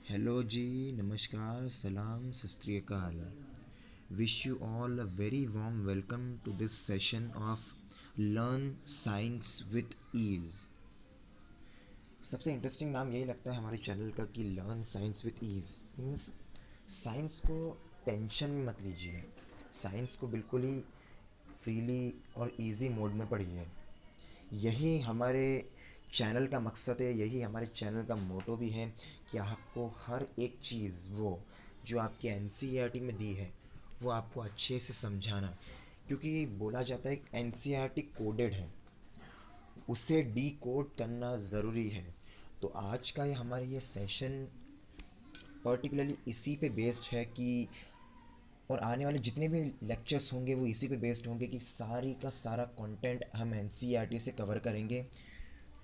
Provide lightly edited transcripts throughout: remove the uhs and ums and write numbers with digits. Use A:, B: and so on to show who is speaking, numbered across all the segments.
A: Hello जी, नमस्कार, सलाम, सत श्री अकाल। Wish you all a very warm welcome to this session of learn science with ease. सबसे इंटरेस्टिंग नाम यही लगता है हमारे चैनल का कि learn science with ease means science को टेंशन में मत लीजिए। साइंस को बिल्कुल ही फ्रीली और इजी मोड में पढ़िए। यही हमारे चैनल का मकसद है, यही हमारे चैनल का मोटो भी है कि आपको हर एक चीज़ वो जो आपके एन में दी है वो आपको अच्छे से समझाना। क्योंकि बोला जाता है एन कोडेड है, उसे डी कोड करना ज़रूरी है। तो आज का ये हमारा ये सेशन पर्टिकुलरली इसी पे बेस्ड है कि और आने वाले जितने भी लेक्चर्स होंगे वो इसी पे बेस्ड होंगे कि सारी का सारा कंटेंट हम एन से कवर करेंगे।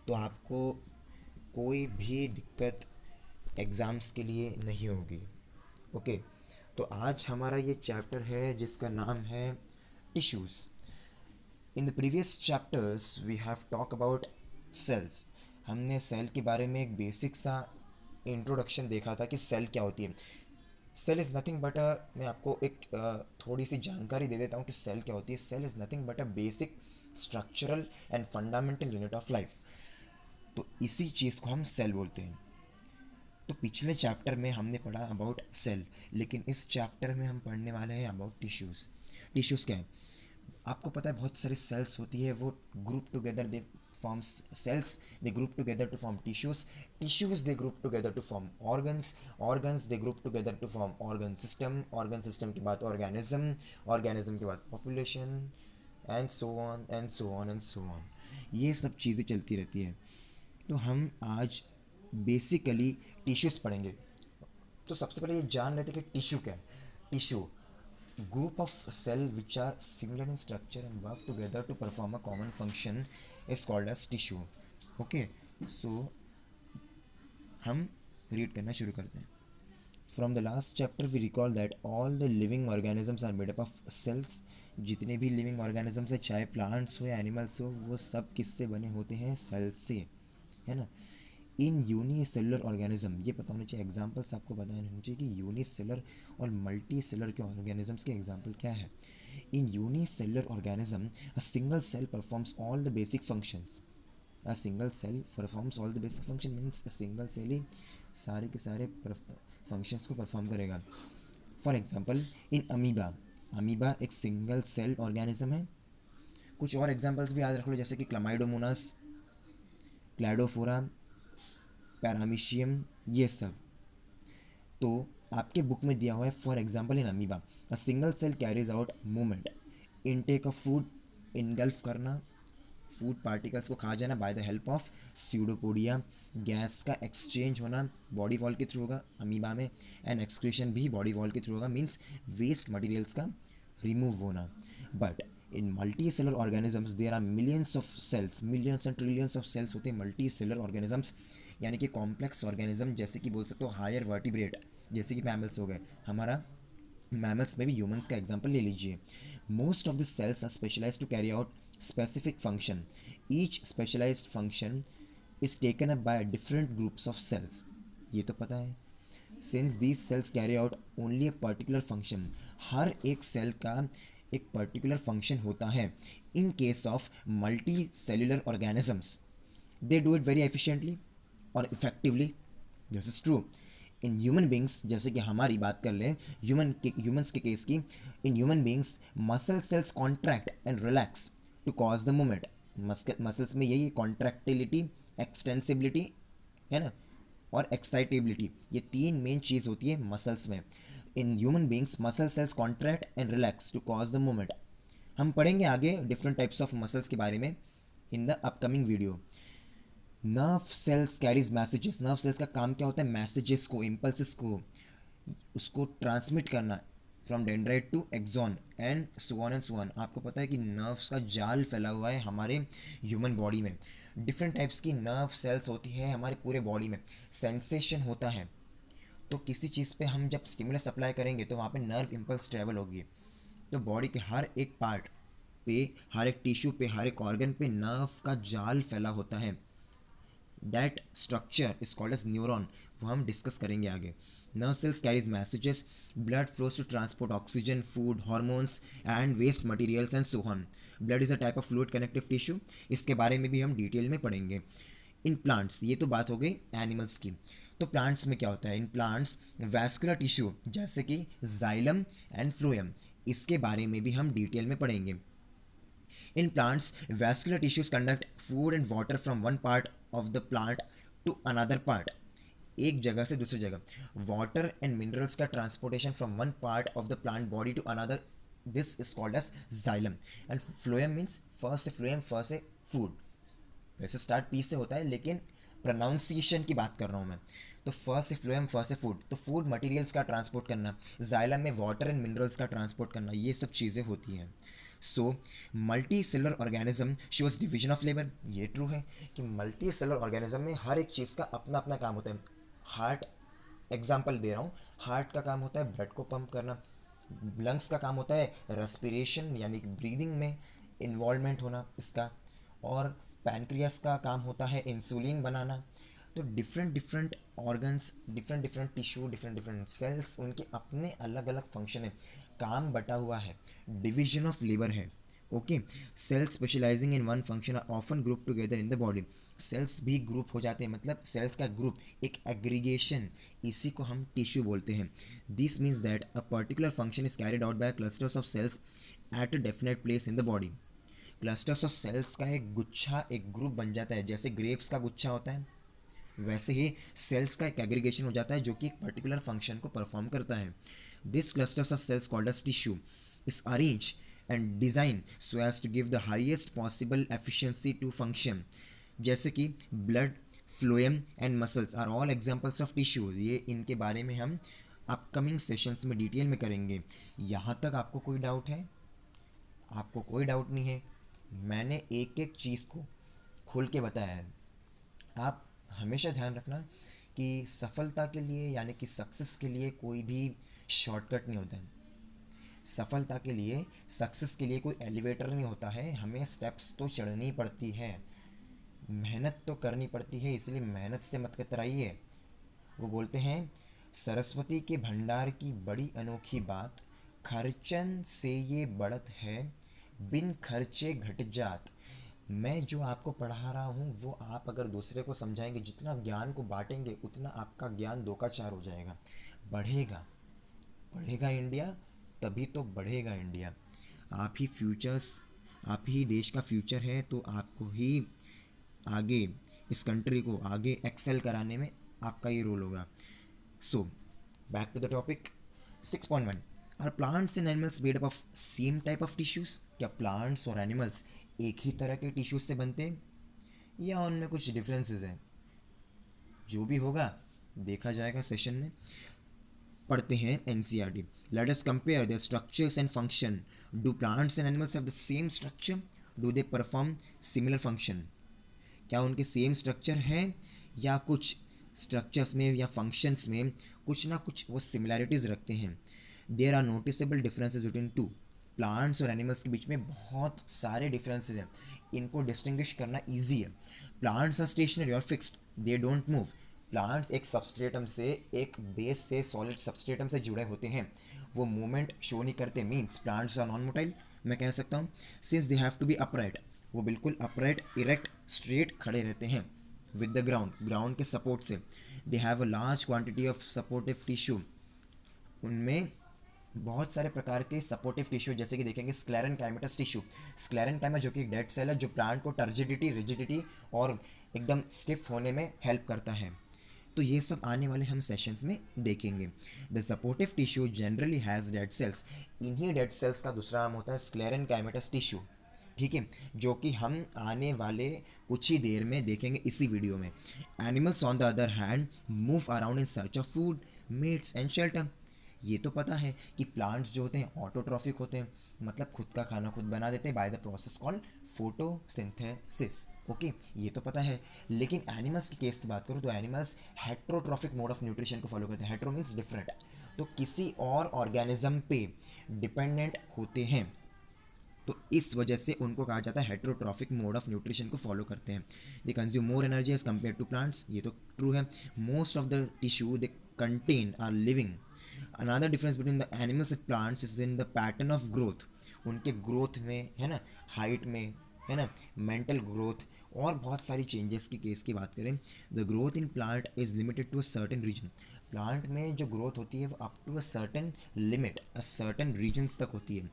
A: तो आपको कोई भी दिक्कत एग्ज़ाम्स के लिए नहीं होगी। ओके, तो आज हमारा ये चैप्टर है जिसका नाम है tissues. In the previous chapters we have talk about cells. हमने सेल के बारे में एक बेसिक सा इंट्रोडक्शन देखा था कि सेल क्या होती है। सेल इज़ नथिंग बट अ, मैं आपको एक थोड़ी सी जानकारी दे देता हूँ कि सेल क्या होती है। Cell is nothing but a basic structural and fundamental unit of life. तो इसी चीज़ को हम सेल बोलते हैं। तो पिछले चैप्टर में हमने पढ़ा अबाउट सेल, लेकिन इस चैप्टर में हम पढ़ने वाले हैं अबाउट टिश्यूज़। टिश्यूज़ क्या है? आपको पता है बहुत सारी सेल्स होती है, वो group together they forms cells, they group together to form tissues. Tissues they group together to form organs. Organs they group together to form organ system. Organ system के बाद ऑर्गेनिज्म। ऑर्गेनिज्म के बाद population, and so on and so on and so on. ये सब चीज़ें चलती रहती है। तो हम आज बेसिकली टिश्यूज़ पढ़ेंगे। तो सबसे पहले ये जान लेते हैं कि टिश्यू क्या है। Tissue group of cell which are similar in structure and work together to perform a common function is called as tissue. Okay, so हम रीड करना शुरू करते हैं। From the last chapter we recall that all the living organisms are made up of cells. जितने भी living organisms है, चाहे plants हो या एनिमल्स हो, वो सब किससे बने होते हैं? सेल से, है ना। इन यूनिसेलुलर ऑर्गेनिज्म, ये पता होना चाहिए, एग्जांपल्स आपको पता होना चाहिए कि यूनिसेलुलर और मल्टी सेलुलर के ऑर्गेनिजम्स के एग्जांपल क्या है। In unicellular organism a single cell performs all the basic functions. A single cell performs all the basic function means a single cell ही सारे के सारे फंक्शंस को परफॉर्म करेगा। For example in amoeba, amoeba एक single cell organism है। कुछ और एग्जांपल्स भी याद रख लो, जैसे कि क्लामाइडोमोनास, क्लैडोफोरा, पैरामीशियम, ये सब। तो आपके बुक में दिया हुआ है for example in amoeba a single cell carries out movement, intake of food, engulf करना, फूड पार्टिकल्स को खा जाना by the help of pseudopodia. Gas का एक्सचेंज होना बॉडी वॉल के थ्रू होगा अमीबा में, एंड एक्सक्रीशन भी बॉडी वॉल के थ्रू होगा, मीन्स वेस्ट मटेरियल्स का रिमूव होना। But in multi cellular organisms there are millions of cells, millions and trillions of cells होते हैं मल्टी सेलर ऑर्गेनिजम्स, यानी कि कॉम्प्लेक्स ऑर्गेनिज्म, जैसे कि बोल सकते हो हायर वर्टिब्रेट, जैसे कि मैमल्स हो गए हमारा। मैमल्स में भी ह्यूमंस का एग्जांपल ले लीजिए। Most of the cells are specialised to carry out specific function. Each specialized function is taken up by different groups of cells. ये तो पता है। Since these cells carry out only a particular function, हर एक cell का एक particular function होता है। In case of multicellular organisms they do it very efficiently और effectively, this is true. In human beings, जैसे कि हमारी बात कर लें ह्यूमंस के केस की, in human beings muscle cells contract and relax to cause the movement. Muscles में यही कॉन्ट्रैक्टिलिटी, एक्सटेंसिबिलिटी, है ना, और एक्साइटेबिलिटी, ये तीन मेन चीज़ होती है मसल्स में। In human beings muscle cells contract and relax to cause the movement. हम पढ़ेंगे आगे डिफरेंट टाइप्स ऑफ मसल्स के बारे में in the upcoming video. Nerve cells carries messages, nerve cells का काम क्या होता है? मैसेजेस को, इम्पल्सिस को, उसको ट्रांसमिट करना from dendrite to axon and so on and so on. आपको पता है कि नर्व्स का जाल फैला हुआ है हमारे ह्यूमन बॉडी में। डिफरेंट टाइप्स की नर्व सेल्स होती है हमारे पूरे बॉडी में। सेंसेशन होता है, तो किसी चीज़ पे हम जब स्टिमुलस अप्लाई करेंगे तो वहाँ पे नर्व इम्पल्स ट्रेवल होगी। तो बॉडी के हर एक पार्ट पे, हर एक टिश्यू पे, हर एक ऑर्गन पे नर्व का जाल फैला होता है। That structure is called as neuron, वो हम डिस्कस करेंगे आगे. Nerve cells carries messages, blood flows to transport oxygen, food, hormones and waste materials and so on. Blood is a type of fluid connective tissue. इसके बारे में भी हम detail में पढ़ेंगे. इन प्लांट्स, ये तो बात हो गई एनिमल्स की. तो प्लांट्स में क्या होता है? इन प्लांट्स वैस्कुलर टिश्यू जैसे कि जाइलम एंड फ्लोएम, इसके बारे में भी हम डिटेल में पढ़ेंगे. In plants, vascular tissues conduct food and water from one part of the plant to another part. एक जगह से दूसरी जगह. Water and minerals का transportation from one part of the plant body to another. This is called as xylem. And phloem means first से phloem, first से food. वैसे start P से होता है लेकिन प्रोनाउंसिएशन की बात कर रहा हूँ मैं. तो फर्स्ट से फ्लोएम, फर्स्ट से फूड. तो फूड मटेरियल्स का ट्रांसपोर्ट करना, जाइलम में वाटर एंड मिनरल्स का ट्रांसपोर्ट करना, ये सब चीज़ें होती हैं. So multi cellular organism shows division of labour. ये ट्रू है कि मल्टी सेलर ऑर्गेनिज्म में हर एक चीज़ का अपना अपना काम होता है. हार्ट एग्जाम्पल दे रहा हूँ, हार्ट का काम होता है ब्लड को पंप करना, लंग्स का काम होता है रेस्पिरेशन यानी कि ब्रीदिंग में इन्वॉल्वमेंट होना इसका, और पैनक्रियास का काम होता है इंसुलिन बनाना. तो different different organs, different different tissue, different different cells, उनके अपने अलग अलग फंक्शन है, काम बटा हुआ है, डिवीजन ऑफ लेबर है. Okay. Cells specialising in one function are often group together in the body. Cells भी ग्रुप हो जाते हैं, मतलब सेल्स का ग्रुप, एक एग्रीगेशन, इसी को हम टिश्यू बोलते हैं. This means that a particular function is carried out by clusters of cells at a definite place in the body. Clusters of cells का एक गुच्छा, एक ग्रुप बन जाता है. जैसे ग्रेप्स का गुच्छा होता है, वैसे ही सेल्स का एक एग्रीगेशन हो जाता है जो कि एक पर्टिकुलर फंक्शन को परफॉर्म करता है. This clusters of cells called as tissue is arrange and design so as to give the highest possible efficiency to function. जैसे कि blood, phloem and muscles are all examples of tissues. ये इनके बारे में हम upcoming sessions में detail में करेंगे. यहाँ तक आपको कोई डाउट है? आपको कोई डाउट नहीं है? मैंने एक एक चीज़ को खुल के बताया है. आप हमेशा ध्यान रखना कि सफलता के लिए यानी कि सक्सेस के लिए कोई भी शॉर्टकट नहीं होता है. सफलता के लिए, सक्सेस के लिए कोई एलिवेटर नहीं होता है. हमें स्टेप्स तो चढ़नी पड़ती है, मेहनत तो करनी पड़ती है, इसलिए मेहनत से मत कतराइए. वो बोलते हैं सरस्वती के भंडार की बड़ी अनोखी बात, खर्चन से ये बढ़त है, बिन खर्चे घट जात. मैं जो आपको पढ़ा रहा हूँ वो आप अगर दूसरे को समझाएंगे, जितना ज्ञान को बांटेंगे उतना आपका ज्ञान दो का चार हो जाएगा. बढ़ेगा, बढ़ेगा इंडिया, तभी तो बढ़ेगा इंडिया. आप ही फ्यूचर्स, आप ही देश का फ्यूचर है, तो आपको ही आगे इस कंट्री को आगे एक्सेल कराने में आपका ही रोल होगा. So back to the topic. 6.1. Are plants and animals made up of same type of tissues. क्या प्लांट्स और एनिमल्स एक ही तरह के टिश्यूज से बनते हैं या उनमें कुछ डिफरेंसेस हैं? जो भी होगा देखा जाएगा सेशन में. पढ़ते हैं NCERT. Let us compare there structures and function. Do plants and animals have the same structure? Do they perform similar function? क्या उनके सेम स्ट्रक्चर हैं या कुछ स्ट्रक्चर्स में या फंक्शंस में कुछ ना कुछ वो सिमिलैरिटीज़ रखते हैं. There are noticeable differences between two. Plants और एनिमल्स के बीच में बहुत सारे डिफरेंसेस हैं, इनको डिस्टिंग्विश करना ईजी है. प्लांट्स आर स्टेशनरी और fixed, they don't move. Plants एक सबस्ट्रेटम से, एक बेस से, सॉलिड सबस्ट्रेटम से जुड़े होते हैं, वो मूवमेंट शो नहीं करते. Means plants are non motile मैं कह सकता हूँ. Since they have to be upright, वो बिल्कुल अपराइट, इरेक्ट, स्ट्रेट खड़े रहते हैं विद द ग्राउंड, ग्राउंड के सपोर्ट से. They have a large quantity of supportive tissue. उनमें बहुत सारे प्रकार के सपोर्टिव टिश्यू, जैसे कि देखेंगे स्क्लेरेनकाइमेटस टिश्यू. स्क्लेरेनकाइमा जो कि एक डेड सेल है जो प्लांट को टर्जिडिटी, रिजिडिटी और एकदम स्टिफ होने में हेल्प करता है. तो ये सब आने वाले हम सेशंस में देखेंगे. The supportive tissue generally has dead cells. इन्हीं डेड सेल्स का दूसरा नाम होता है स्क्लेरेनकाइमेटस टिश्यू. ठीक है, जो कि हम आने वाले कुछ ही देर में देखेंगे इसी वीडियो में. Animals on the other hand move around in search of food, mates and shelter. ये तो पता है कि प्लांट्स जो होते हैं ऑटोट्रॉफिक होते हैं, मतलब खुद का खाना खुद बना देते हैं by the process called photosynthesis. Okay, ये तो पता है. लेकिन एनिमल्स की केस की बात करूँ तो animals heterotrophic mode of nutrition को फॉलो करते हैं. हेट्रो मीन्स डिफरेंट, तो किसी और ऑर्गेनिज्म पे डिपेंडेंट होते हैं. तो इस वजह से उनको कहा जाता है हेटेरोट्रॉफिक मोड ऑफ न्यूट्रिशन को फॉलो करते हैं. They consume more energy as compare to plants, ये तो ट्रू है. Most of the tissue they contain are living. Another difference between the animals and plants is in the pattern of growth. उनके growth में है ना, height में है ना, मेंटल ग्रोथ और बहुत सारी चेंजेस की केस की बात करें. The growth in plant is limited to a certain region. Plant में जो ग्रोथ होती है वो up to a certain limit, a certain regions तक होती है.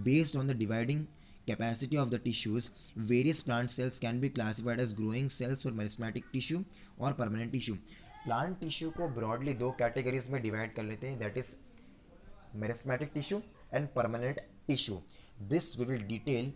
A: Based on the dividing capacity of the tissues, various plant cells can be classified as growing cells or meristematic tissue or permanent tissue. Plant tissue को broadly दो categories में divide कर लेते हैं, that is meristematic tissue and permanent tissue. This we will detail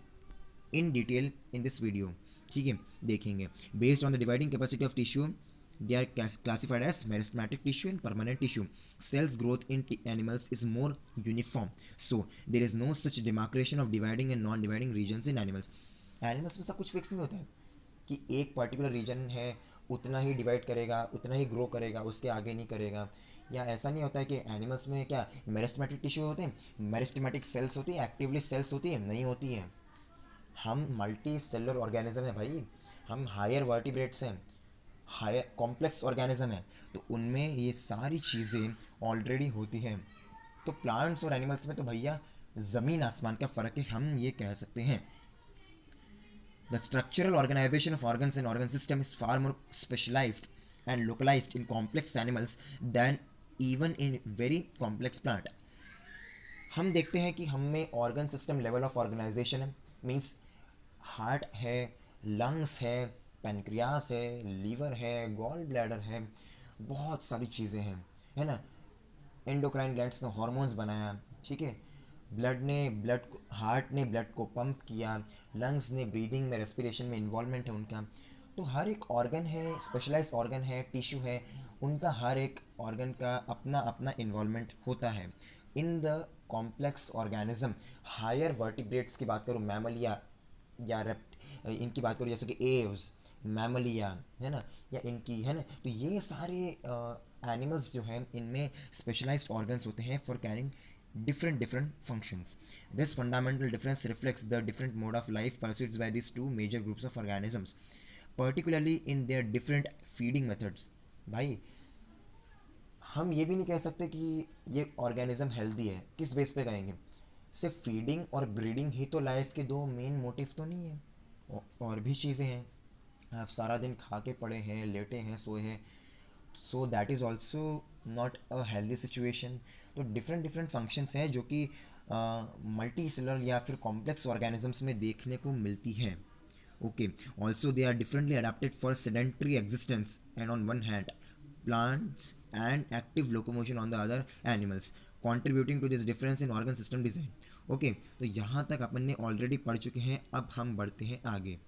A: in this video. ठीक है, देखेंगे. Based on the dividing capacity of tissue, they are classified as meristematic tissue and permanent tissue. Cells growth in animals is more uniform, so there is no such demarcation of dividing and non-dividing regions in animals. Animals में सब कुछ fix नहीं होता है कि एक particular reason है, उतना ही डिवाइड करेगा, उतना ही ग्रो करेगा, उसके आगे नहीं करेगा. या ऐसा नहीं होता है कि एनिमल्स में क्या मेरिस्टेमेटिक टिश्यू होते हैं, मेरिस्टेमेटिक सेल्स होती है, एक्टिवली सेल्स होती है, नहीं होती है. हम मल्टी सेलुलर ऑर्गेनिज्म है भाई, हम हायर वर्टिब्रेट्स हैं, हायर कॉम्प्लेक्स ऑर्गेनिज्म है, तो उनमें ये सारी चीज़ें ऑलरेडी होती हैं. तो प्लांट्स और एनिमल्स में तो भैया ज़मीन आसमान का फ़र्क है, हम ये कह सकते हैं. The structural organisation of organs and organ system is far more specialised and localised in complex animals than even in very complex plant. हम देखते हैं कि हम में organ system level of organisation है, मीन्स हार्ट है, लंग्स है, pancreas है, लीवर है, गॉल ब्लैडर है, बहुत सारी चीज़ें हैं, है ना. एंडोक्राइन ग्लैंड्स ने हॉर्मोन्स बनाया, ठीक है. हार्ट ने ब्लड को पंप किया, लंग्स ने ब्रीदिंग में, रेस्पिरेशन में इन्वॉल्वमेंट है उनका. तो हर एक ऑर्गन है, स्पेशलाइज ऑर्गन है, टिश्यू है, उनका हर एक ऑर्गन का अपना अपना इन्वॉल्वमेंट होता है. In the complex organism, higher vertebrates की बात करूँ, मैमलिया या इनकी बात करूँ जैसे कि एव्स, मैमलिया, है ना, या इनकी, है ना, तो ये सारे एनिमल्स जो हैं इनमें स्पेशलाइज्ड ऑर्गन्स होते हैं for carrying different functions. This fundamental difference reflects the different mode of life pursued by these two major groups of organisms, particularly in their different feeding methods. भाई हम ये भी नहीं कह सकते कि ये ऑर्गेनिज्म हेल्दी है, किस बेस पे कहेंगे. सिर्फ फीडिंग और ब्रीडिंग ही तो लाइफ के दो मेन मोटिव तो नहीं है, और भी चीज़ें हैं. आप सारा दिन खा के पड़े हैं, लेटे हैं, सोए हैं, so that is also not a healthy situation. तो डिफरेंट फंक्शंस हैं जो कि मल्टी सेलुलर या फिर कॉम्प्लेक्स ऑर्गेनिजम्स में देखने को मिलती हैं. Okay, also they are differently adapted for sedentary existence and on one hand plants and active locomotion on the other animals, contributing to this difference in organ system design. Okay, तो यहाँ तक अपन ने already पढ़ चुके हैं, अब हम बढ़ते हैं आगे.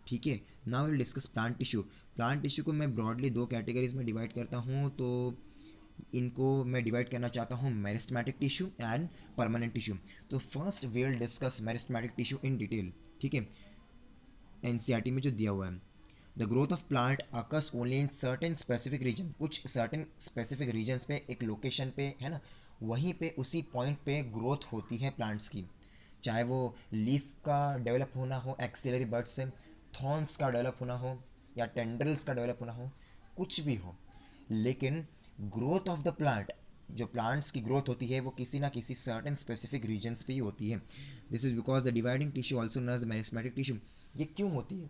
A: ठीक है, now will discuss plant tissue. Plant tissue को मैं ब्रॉडली दो कैटेगरीज में डिवाइड करता हूँ. तो इनको मैं डिवाइड करना चाहता हूँ meristematic tissue and permanent tissue. तो first we will discuss meristematic tissue in detail. ठीक है, एनसीईआरटी में जो दिया हुआ है, the growth of plant occurs only in certain specific region. कुछ सर्टेन स्पेसिफिक रीजन्स पे, एक लोकेशन पे, है ना, वहीं पे उसी पॉइंट पे ग्रोथ होती है प्लांट्स की. चाहे वो लीफ का डेवलप होना हो एक्सिलरी बर्ड से, थॉर्न्स का डेवलप होना हो, या टेंड्रल्स का डेवलप होना हो, कुछ भी हो, लेकिन ग्रोथ ऑफ द प्लांट, जो प्लांट्स की ग्रोथ होती है वो किसी ना किसी सर्टेन स्पेसिफिक रीजन्स पे ही होती है. This is because the dividing tissue also known as meristematic tissue. ये क्यों होती है?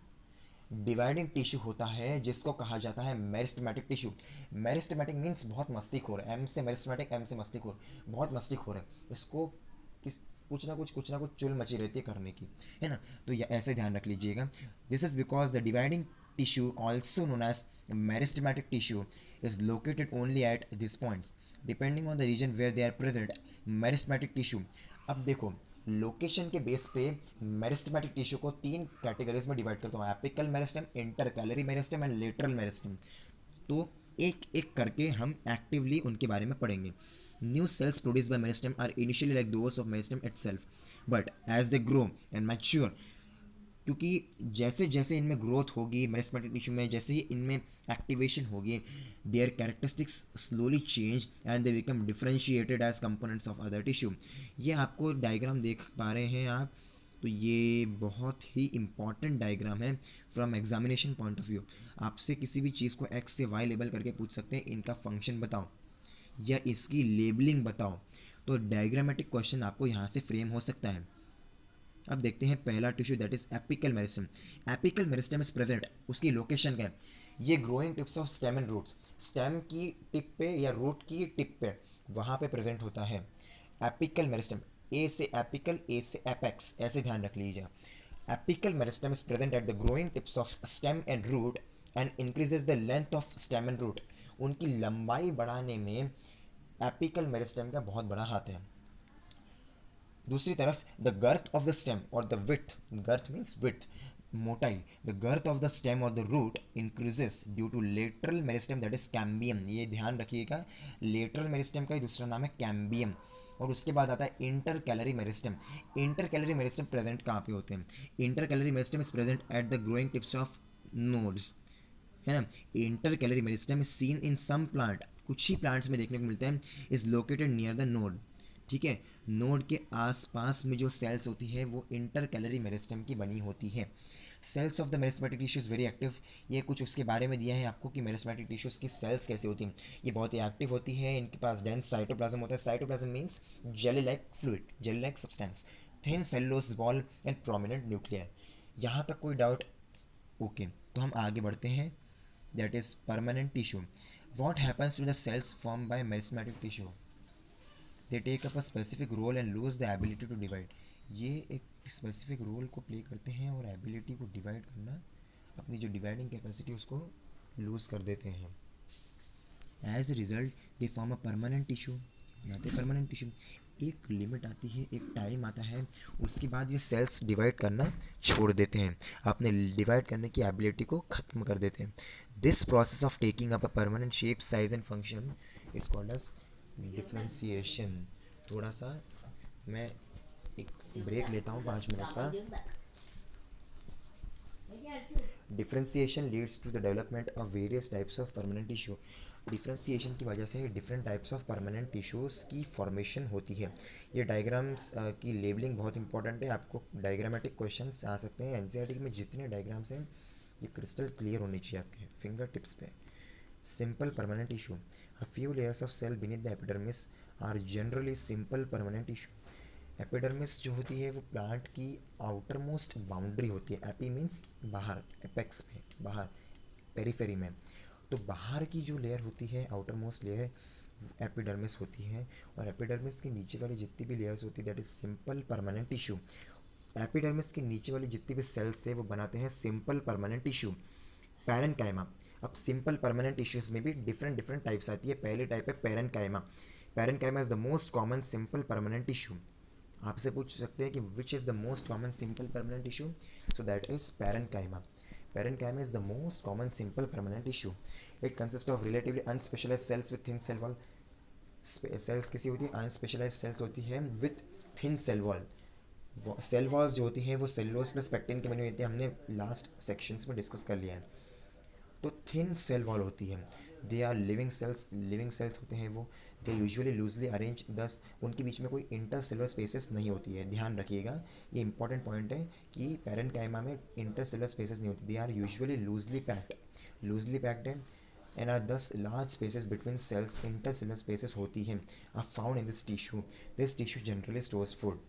A: डिवाइडिंग टिश्यू होता है जिसको कहा जाता है मेरिस्टेमेटिक टिश्यू. मेरिस्टेमेटिक मीन्स बहुत मस्तीखोर, एम से मेरिस्टेमेटिक, एम से मस्तीखोर, बहुत मस्तीखोर है. इसको किस कुछ ना कुछ चुल मची रहती है करने की, है ना. तो ये ऐसे ध्यान रख लीजिएगा. This is because the dividing tissue, also known as meristematic tissue, is located only at these points. Depending on the region where they are present, meristematic tissue. अब देखो, लोकेशन के बेस पे मेरिस्टेमेटिक टिश्यू को तीन categories में divide करता हूँ, apical meristem, intercalary meristem and lateral meristem. तो एक एक करके हम एक्टिवली उनके बारे में पढ़ेंगे. New cells produced by meristem are initially like those of meristem itself, but as they grow and mature, क्योंकि जैसे जैसे इनमें ग्रोथ होगी मेरिस्टेमेटिक टिश्यू में, जैसे ही इनमें एक्टिवेशन होगी, their characteristics slowly change and they become differentiated as components of other tissue. ये आपको डायग्राम देख पा रहे हैं आप, तो ये बहुत ही इंपॉर्टेंट डायग्राम है from examination point of view. आपसे किसी भी चीज़ को एक्स से वाई लेबल करके पूछ सकते हैं, इनका फंक्शन बताओ या इसकी लेबलिंग बताओ, तो डायग्रामेटिक क्वेश्चन आपको यहाँ से फ्रेम हो सकता है। अब देखते हैं पहला tissue, that is apical meristem. Apical meristem is present, उसकी लोकेशन क्या है? ये growing tips of stem and roots, stem की टिप पे या रूट की टिप पे, वहाँ पे प्रेजेंट होता है एपिकल मेरिस्टेम। ए से एपिकल, ए से एपेक्स, ऐसे ध्यान रख लीजिए। Apical meristem is present at the growing tips of stem and root and increases the length of stem and root. उनकी लंबाई बढ़ाने में एपिकल मेरिस्टेम का बहुत बड़ा हाथ है। दूसरी तरफ the girth of the stem और the width, girth means width, मोटाई, the girth of the stem और the root increases due to lateral meristem that is cambium. ये ध्यान रखिएगा, लेटरल मेरिस्टेम का ही दूसरा नाम है कैम्बियम। और उसके बाद आता है intercalary meristem. Intercalary meristem present कहाँ पे होते हैं? Intercalary meristem is present at the growing tips of nodes, है ना। Intercalary meristem is seen in some plant, कुछ ही प्लांट्स में देखने को मिलते हैं। Is located near the node, ठीक है। नोड के आसपास में जो सेल्स होती है वो इंटर कैलरी मेरिस्टेम की बनी होती है। Cells of the meristematic tissue is very active. ये कुछ उसके बारे में दिया है आपको कि मेरिस्टेमेटिक टिश्यूज़ की सेल्स कैसे होती हैं। ये बहुत ही एक्टिव होती है, इनके पास डेंस साइटोप्लाज्म होता है। Cytoplasm means jelly like fluid, jelly like substance, thin cellulose wall and prominent nuclear. यहाँ तक कोई डाउट? ओके, तो हम आगे बढ़ते हैं। That is permanent tissue. What happens to the cells form by meristematic tissue? They take up a specific role and lose the ability to divide. ये एक स्पेसिफिक रोल को प्ले करते हैं और एबिलिटी को डिवाइड करना, अपनी जो डिवाइडिंग कैपेसिटी उसको लूज कर देते हैं। As a result they form a permanent tissue, बनाते परमानेंट टिश्यू। एक लिमिट आती है, एक टाइम आता है, उसके बाद ये सेल्स डिवाइड करना छोड़ देते हैं, अपने डिवाइड करने की एबिलिटी को ख़त्म कर देते हैं। This process of taking up a permanent shape size and function is called as differentiation. थोड़ा सा मैं एक ब्रेक लेता हूँ 5 मिनट का। Differentiation leads to the development of various types of permanent tissue. Differentiation की वजह से different types of permanent tissues की फॉर्मेशन होती है। ये डायग्राम्स की लेबलिंग बहुत इंपॉर्टेंट है, आपको डायग्रामेटिक क्वेश्चन आ सकते हैं। एनसीईआरटी में जितने डायग्राम्स हैं ये क्रिस्टल क्लियर होनी चाहिए आपके फिंगर टिप्स पे। Simple permanent tissue, a few layers of cell beneath the epidermis are generally simple permanent tissue. Epidermis जो होती है वो प्लांट की आउटर मोस्ट बाउंड्री होती है। एपी मीन्स बाहर, एपेक्स में बाहर, पेरीफेरी में। तो बाहर की जो लेयर होती है, आउटर मोस्ट लेयर, एपिडर्मिस होती है। और एपिडर्मिस के नीचे वाली जितनी भी लेयर्स होती है that is simple permanent tissue. Epidermis के नीचे वाली जितनी भी सेल्स है वो बनाते हैं सिंपल परमानेंट टिश्यू। पैरेनकाइमा। अब सिंपल परमानेंट टिश्यूज में भी डिफरेंट डिफरेंट टाइप्स आती है। पहली टाइप है parenchyma. Parenchyma is the most common simple permanent tissue. आपसे पूछ सकते हैं कि which is the most common simple permanent tissue, so that is parenchyma. Parenchyma is the most common simple permanent tissue. It consist of relatively unspecialise cells with thin cell wall. Cells कैसी होती है? Unspecialise cells होती है with thin cell wall. Cell walls जो होती हैं वो cellulose plus pectin की बनी हुई होती है, हमने लास्ट सेक्शंस में डिस्कस कर लिया है। तो थिन सेल वॉल होती है। They are living cells, living cells होते हैं वो। दे यूजुअली लूजली अरेंज, दस उनके बीच में कोई इंटर सेलुलर स्पेसेस नहीं होती है। ध्यान रखिएगा, ये इंपॉर्टेंट पॉइंट है कि पैरेनकाइमा में इंटर सेलुलर स्पेसेस नहीं होती। They are usually loosely packed है and are thus large spaces between cells, inter cellular spaces होती हैं, are found in this tissue. This tissue generally stores food.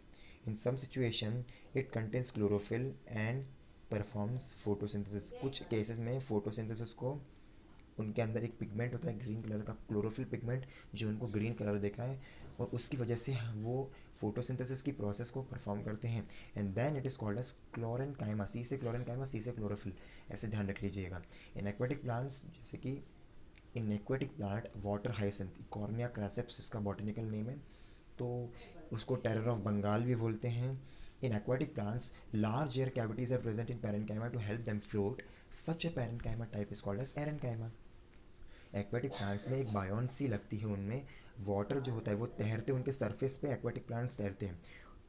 A: In some situation it contains chlorophyll and performs photosynthesis. कुछ cases में photosynthesis को, उनके अंदर एक pigment होता है ग्रीन कलर का, क्लोरोफिल पिगमेंट, जो उनको ग्रीन कलर देखा है, और उसकी वजह से वो फोटोसिंथेसिस की प्रोसेस को परफॉर्म करते हैं। And then it is called as chlorenchyma. C से क्लोरेनकाइमा, सी से क्लोरोफिल, ऐसे ध्यान रख लीजिएगा। इन एक्वेटिक प्लांट्स, जैसे कि in aquatic plant water hyacinth, कॉर्निया क्रैसेप्स इसका बॉटनिकल नेम है, तो उसको टेरर ऑफ बंगाल भी बोलते हैं। इन aquatic plants, large air cavities are present in parenchyma to help them float. Such a parenchyma type is called as erenchyma. Aquatic plants में एक बायोन्सी लगती है, उनमें वाटर जो होता है वो तैरते हैं, उनके सरफेस पे एक्वेटिक प्लांट्स तैरते हैं,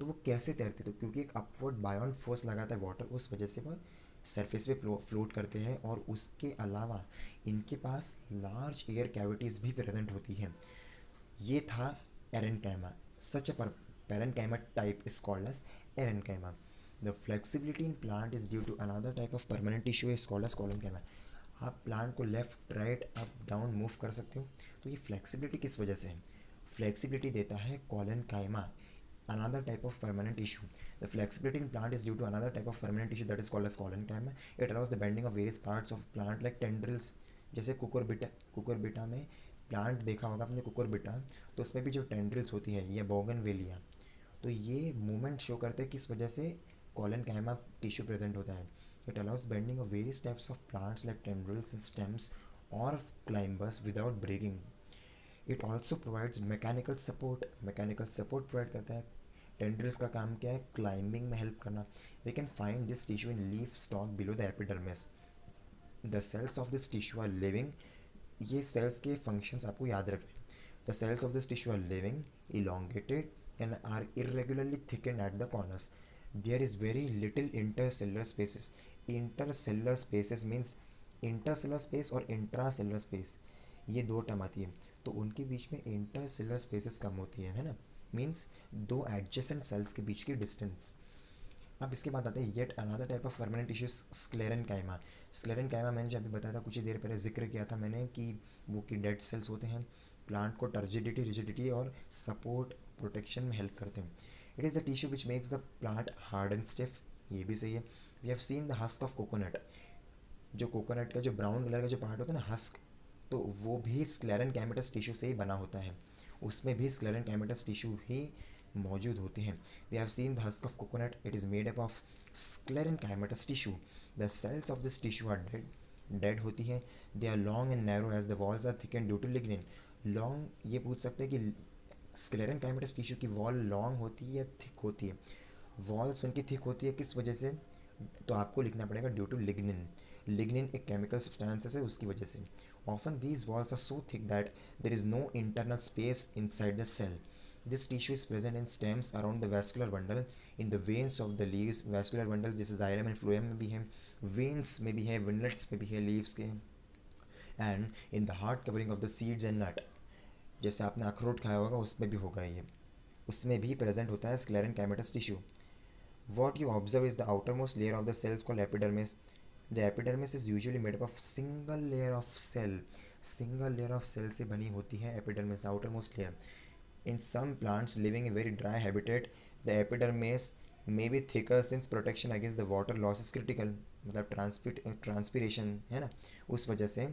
A: तो वो कैसे तैरते? तो क्योंकि एक अपवर्ड बायोन फोर्स लगाता है वाटर, उस वजह से वो सरफेस पे फ्लोट करते हैं। और उसके अलावा इनके पास लार्ज एयर कैविटीज़ भी प्रेजेंट होती हैं। ये था aerenchyma. Such a parenchyma type is called as erenchyma. The flexibility in plant is due to another type of permanent tissue is called as collenchyma. आप प्लांट को left right up down move कर सकते हो। तो ये flexibility किस वजह से है? फ्लेक्सिबिलिटी देता है collenchyma, another type of permanent tissue. The flexibility in plant is due to another type of permanent tissue that is called as collenchyma. It allows the bending of various parts of plant like tendrils. जैसे Cucurbita में plant देखा होगा आपने Cucurbita, तो उसमें भी जो tendrils होती है या बोगनवेलिया, तो ये मूवमेंट शो करते हैं किस वजह से? कॉलेनकाइमा टिश्यू प्रेजेंट होता है. It allows bending of various types of plants like tendrils and stems और climbers without breaking. It also provides mechanical support provide करता है. टेंड्रिल्स का काम क्या है? क्लाइंबिंग में हेल्प करना. We can find this tissue in leaf stalk below the epidermis. The cells of this tissue are living. ये सेल्स के फंक्शंस आपको याद रखने. The cells of this tissue are living, elongated and are irregularly thickened at the corners. There is very little intercellular spaces. Intercellular spaces means intercellular space और intracellular space, ये दो term आती है. तो उनके बीच में इंटरसेलुलर स्पेसेस कम होती है ना. मीन्स दो एडजेसेंट सेल्स के बीच की डिस्टेंस. अब इसके बाद आते हैं yet another type of permanent tissue, sclerenchyma. Sclerenchyma मैंने जब भी बताया था, कुछ ही देर पहले जिक्र किया था मैंने कि वो कि डेड सेल्स होते हैं, प्लांट को टर्जिडिटी, रिजिडिटी और सपोर्ट प्रोटेक्शन में हेल्प करते हैं. It is the tissue which makes the plant hard and stiff. ये भी सही है. We have seen the husk of coconut. जो कोकोनट का जो ब्राउन कलर का जो पार्ट होता है ना, हस्क, तो वो भी स्क्लेरेनकाइमेटस टिश्यू से ही बना होता है. उसमें भी स्क्लेरेनकाइमेटस टिश्यू ही मौजूद होते हैं. We have seen the husk of coconut. It is made up of sclerenchymatous tissue. The cells of this tissue are dead होती हैं. They are long and narrow as the walls are thick and due to lignin. Long, ये पूछ सकते हैं कि sclerenchymatous tissue की wall long होती है या थिक होती है? वॉल्स उनकी थिक होती है, किस वजह से? तो आपको लिखना पड़ेगा ड्यू टू लिग्निन. लिग्निन एक केमिकल सब्सटेंस है, उसकी वजह से. Often these walls are so thick that there is no internal space inside the cell. This tissue is present in stems around the vascular bundle, in the veins of the leaves. Vascular bundle जैसे xylem and phloem में भी है, veins में भी है, विनलेट्स में भी है लीव्स के. And in the hard covering of the seeds and nut. जैसे आपने अखरोट खाया होगा, उसमें भी होगा ये, उसमें भी प्रेजेंट होता है स्क्लेरेनकाइमेटस tissue. What you observe is the outermost layer of the cells called epidermis. The epidermis is usually made up of single layer of cell. Single layer of cell से बनी होती है epidermis, outermost layer. In some plants living in very dry habitat, the epidermis may be thicker since protection against the water loss is critical. मतलब transpiration है ना, उस वजह से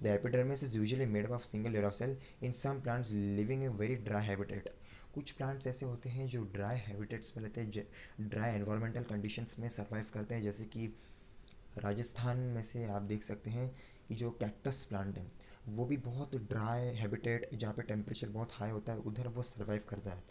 A: the epidermis is usually made up of single layer of cell. In some plants living in very dry habitat, कुछ plants ऐसे होते हैं जो ड्राई हैबिटेट्स में रहते हैं, ड्राई एनवायरमेंटल कंडीशंस में सर्वाइव करते हैं. जैसे कि राजस्थान में से आप देख सकते हैं कि जो कैक्टस प्लांट है, वो भी बहुत ड्राई हैबिटेट जहाँ पे टेम्परेचर बहुत हाई होता है, उधर वो सर्वाइव करता है.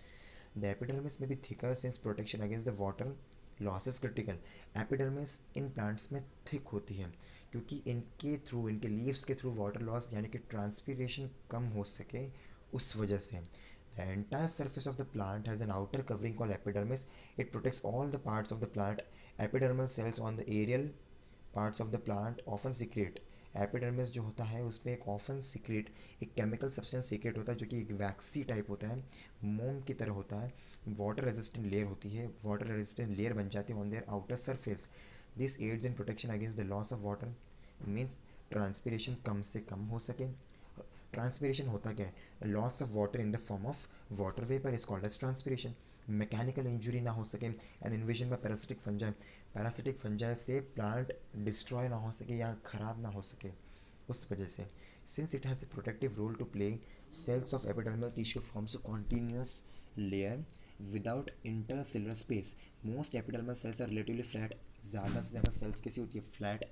A: द एपिडर्मिस में भी thicker since protection against the water loss is critical. Epidermis in plants में थिक होती है क्योंकि इनके थ्रू, इनके लीव्स के थ्रू वाटर लॉस यानी कि ट्रांसपीरेशन कम हो सके, उस वजह से. The entire surface of the plant has an outer covering called epidermis. It protects all the parts of the plant. Epidermal cells on the aerial parts of the plant often secrete. Epidermis जो होता है उसमें एक often secret, एक chemical substance secret होता है जो कि एक वैक्सी टाइप होता है, मोम की तरह होता है. वाटर रेजिस्टेंट लेयर होती है, वाटर रेजिस्टेंट लेयर बन जाती है on their outer surface. This aids in protection against the loss of water. Means transpiration कम से कम हो सके. ट्रांसपीरेशन होता क्या है? Loss of water in the form of water vapour is called as transpiration. Mechanical injury ना हो सके. एंड इन्वेजन में पैरासिटिक फंजाई, पैरासिटिक फंजाई से प्लांट डिस्ट्रॉय ना हो सके या ख़राब ना हो सके, उस वजह से. Since it has a protective role to play, cells of epidermal tissue forms a continuous layer without intercellular space. Most epidermal cells are relatively flat. ज़्यादा से ज़्यादा सेल्स कैसी होती है? Flat.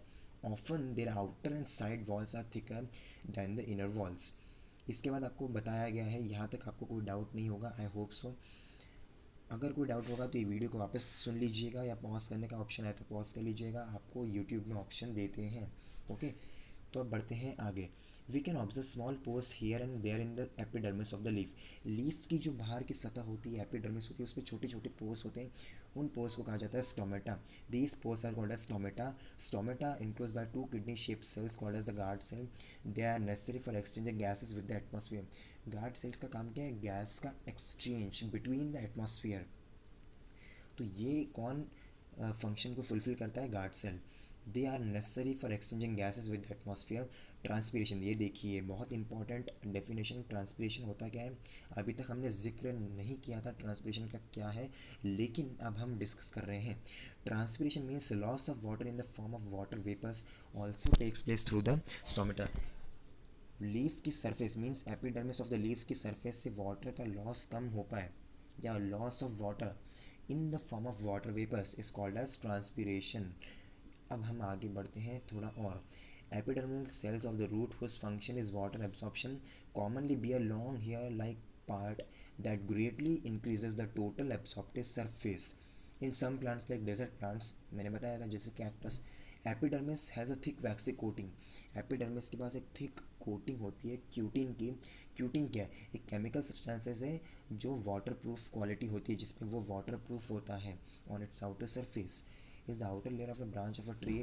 A: Often their outer and side walls are thicker than the inner walls. इसके बाद आपको बताया गया है, यहाँ तक आपको कोई डाउट नहीं होगा, आई होप सो. अगर कोई डाउट होगा तो ये वीडियो को वापस सुन लीजिएगा, या पॉज करने का ऑप्शन है तो पॉज कर लीजिएगा, आपको यूट्यूब में ऑप्शन देते हैं. ओके, तो अब बढ़ते हैं आगे. We can observe small pores here and there in the epidermis of the leaf. Leaf की जो बाहर की सतह होती है, एपिडर्मिस होती है, उस पर छोटे छोटे पोर्स होते हैं, उन पोर्स को कहा जाता है stomata. These pores are called as stomata. Stomata enclose by two kidney shaped cells called as the guard cell. They are necessary for exchanging gases with the atmosphere. Guard cells का काम क्या है? Gas का exchange between the atmosphere. तो ये कौन function को fulfil करता है? Guard cell. They are necessary for exchanging gases with atmosphere. Transpiration, ये देखिए बहुत इंपॉर्टेंट डेफिनेशन। ट्रांसपीरेशन होता क्या है? अभी तक हमने जिक्र नहीं किया था ट्रांसपीरेशन का क्या है, लेकिन अब हम डिस्कस कर रहे हैं। Transpiration means loss of water in the form of water vapours also takes place through the stomata. Leaf की surface means epidermis of the leaf की सरफेस से वाटर का लॉस कम हो पाए, या loss of water in the form of water vapours is called as transpiration. अब हम आगे बढ़ते हैं थोड़ा और। Epidermal cells of the root whose function is water absorption commonly beer long hair like part that greatly increases the total absorptive surface in some plants like desert plants, मैंने बताया था जैसे cactus. Epidermis has a thick waxy coating. Epidermis के पास एक thick coating होती है cutin की। क्यूटिन क्या है? एक केमिकल सब्सटेंसेस है जो वाटर प्रूफ क्वालिटी होती है, जिसमें वो वाटर प्रूफ होता है। On it's outer surface is the outer layer of the branch of a tree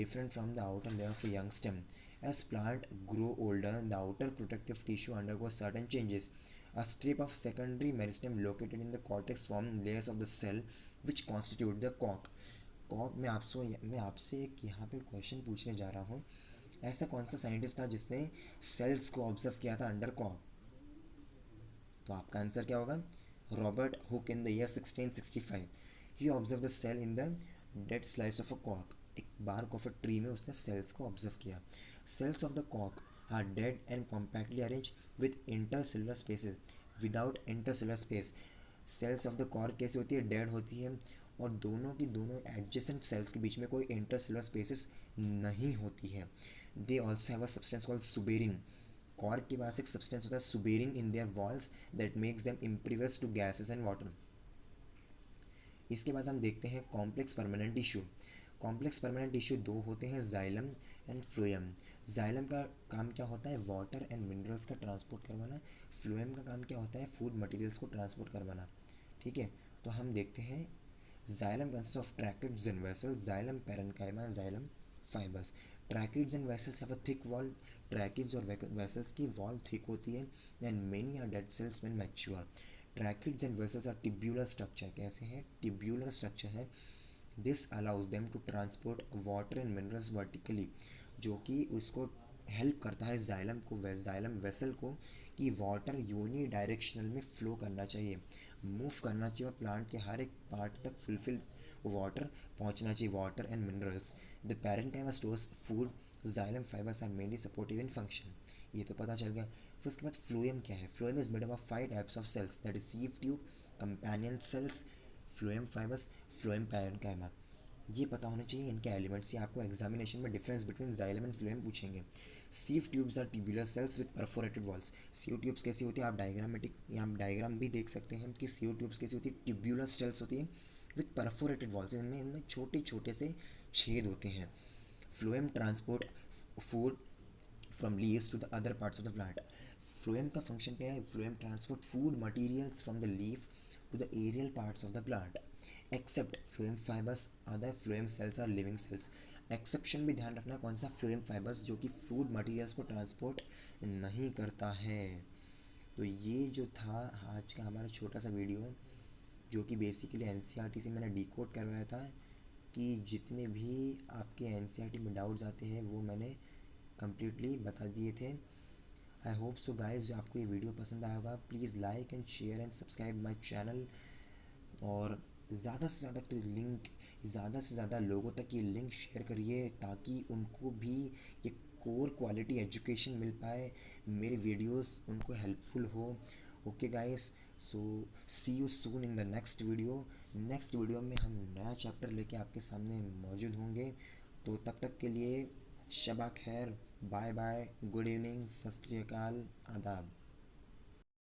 A: different from the outer layer of a young stem. As plant grow older, the outer protective tissue undergoes certain changes. A strip of secondary meristem located in the cortex form layers of the cell which constitute the cork. कॉक मैं आपसे एक यहाँ पे question पूछने जा रहा हूँ। ऐसा कौन सा साइंटिस्ट था जिसने सेल्स को ऑब्जर्व किया था अंडर कॉक? तो आपका आंसर क्या होगा? Robert Hooke in the year 1665। He observe the cell in the dead slice of a कॉक। एक बार्क ऑफ अ ट्री में उसने सेल्स को ऑब्जर्व किया। सेल्स ऑफ द कॉक are dead and compactly arrange with intercellular spaces without intercellular space. Cells of the cork कैसे होती है? डेड होती है, और दोनों की दोनों एडजेसेंट सेल्स के बीच में कोई इंटरसेलुलर स्पेसेस नहीं होती है। They also have a substance called suberin. Cork के पास एक सब्सटेंस होता है suberin in their walls that makes them impervious to gases and water. इसके बाद हम देखते हैं complex permanent tissue. Complex permanent tissue दो होते हैं, जाइलम एंड फ्लोएम। जाइलम का काम क्या होता है? वाटर एंड मिनरल्स का ट्रांसपोर्ट करवाना। फ्लोएम का काम क्या होता है? फूड मटेरियल्स को ट्रांसपोर्ट करवाना। ठीक है, तो हम देखते हैं। Xylem consist of tracheids and vessels, xylem parenchyma, xylem fibres. Tracheids and vessels have a thick wall. Tracheids और वेसल्स की वॉल थिक होती है। And many are dead cells when mature. Tracheids and vessels are tubular structure. कैसे हैं? Tubular structure है। This allows them to transport water and minerals vertically, जो कि उसको हेल्प करता है जाइलम को, जाइलम वेसल को, कि वाटर यूनी डायरेक्शनल में फ्लो करना चाहिए, मूव करना चाहिए, और प्लांट के हर एक पार्ट तक फुलफिल वाटर पहुंचना चाहिए, water and minerals. The parenchyma stores food. Xylem fibres are mainly supportive in function. ये तो पता चल गया। फिर उसके बाद फ्लोएम क्या है? Phloem is made up of 5 types of cells, that is sieve tube, companion cells, phloem fibres, phloem parenchyma. ये पता होना चाहिए इनके एलिमेंट्स। ये आपको एग्जामिनेशन में difference between xylem and phloem पूछेंगे। Sieve tubes are tubular cells with perforated walls. Sieve tubes कैसी होती है? आप डायग्रामेटिक यहाँ डायग्राम भी देख सकते हैं कि सीव ट्यूब्स कैसी होती है? ट्यूबुलर सेल्स होती है विद परफोरेटेड वॉल्स। इनमें छोटे छोटे से छेद होते हैं। Phloem transport food from leaves to the other parts of the plant. Phloem का फंक्शन क्या है? Phloem transport food materials from the leaf to the aerial parts of the plant. Except phloem fibres, other phloem cells are living cells. Exception भी ध्यान रखना, कौन सा? Phloem fibres, जो कि फूड मटेरियल्स को ट्रांसपोर्ट नहीं करता है। तो ये जो था आज का हमारा छोटा सा वीडियो, जो कि बेसिकली एनसीईआरटी से मैंने डिकोड करवाया था, कि जितने भी आपके एनसीईआरटी में डाउट्स आते हैं वो मैंने कम्प्लीटली बता दिए थे। आई होप सो गाइज आपको ये वीडियो पसंद आया होगा। Please like and share and subscribe my channel, और ज़्यादा से ज़्यादा तो लिंक, ज़्यादा से ज़्यादा लोगों तक ये लिंक शेयर करिए, ताकि उनको भी ये कोर क्वालिटी एजुकेशन मिल पाए, मेरे वीडियोस उनको हेल्पफुल हो। Okay guys, so see you soon in the next video. Next video में हम नया चैप्टर लेके आपके सामने मौजूद होंगे। तो तब तक के लिए शबा खैर, बाय बाय, गुड इवनिंग, सत श्री अकाल, आदाब।